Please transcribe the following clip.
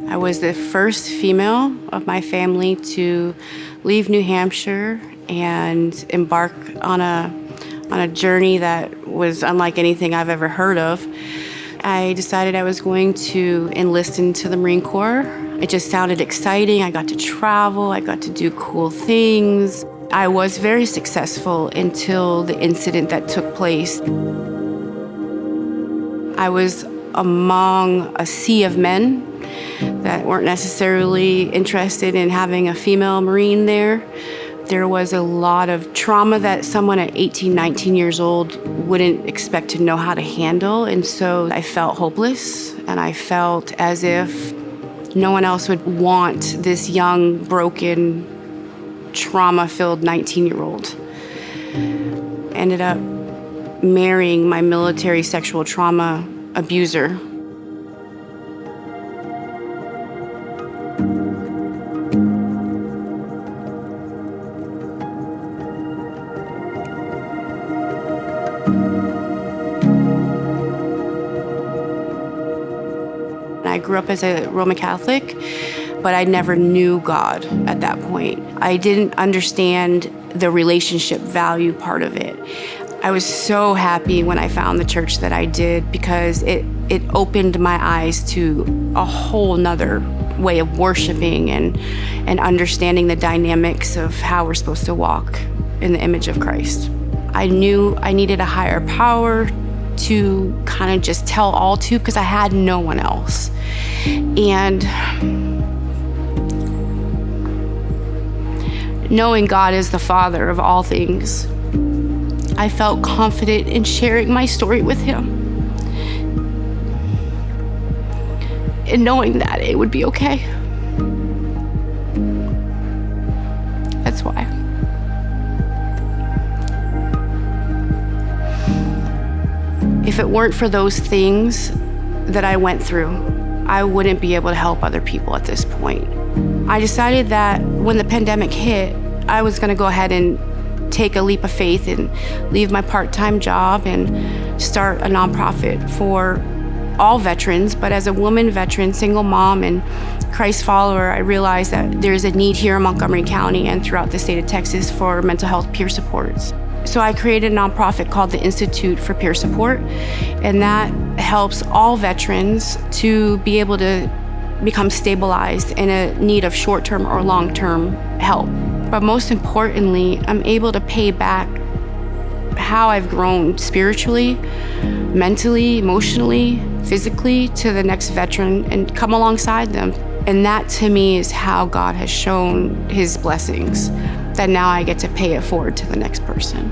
I was the first female of my family to leave New Hampshire and embark on a journey that was unlike anything I've ever heard of. I decided I was going to enlist into the Marine Corps. It just sounded exciting. I got to travel, I got to do cool things. I was very successful until the incident that took place. I was among a sea of men that weren't necessarily interested in having a female Marine there. There was a lot of trauma that someone at 18, 19 years old wouldn't expect to know how to handle. And so I felt hopeless, and I felt as if no one else would want this young, broken, trauma-filled 19-year-old. Ended up marrying my military sexual trauma abuser. I grew up as a Roman Catholic, but I never knew God at that point. I didn't understand the relationship value part of it. I was so happy when I found the church that I did, because it opened my eyes to a whole nother way of worshiping and understanding the dynamics of how we're supposed to walk in the image of Christ. I knew I needed a higher power to kind of just tell all to, because I had no one else. And knowing God is the Father of all things, I felt confident in sharing my story with Him, and knowing that it would be okay. That's why. If it weren't for those things that I went through, I wouldn't be able to help other people at this point. I decided that when the pandemic hit, I was gonna go ahead and take a leap of faith and leave my part-time job and start a nonprofit for all veterans. But as a woman veteran, single mom, and Christ follower, I realized that there's a need here in Montgomery County and throughout the state of Texas for mental health peer supports. So I created a nonprofit called the Institute for Peer Support, and that helps all veterans to be able to become stabilized in a need of short-term or long-term help. But most importantly, I'm able to pay back how I've grown spiritually, mentally, emotionally, physically to the next veteran and come alongside them. And that to me is how God has shown His blessings, that now I get to pay it forward to the next person.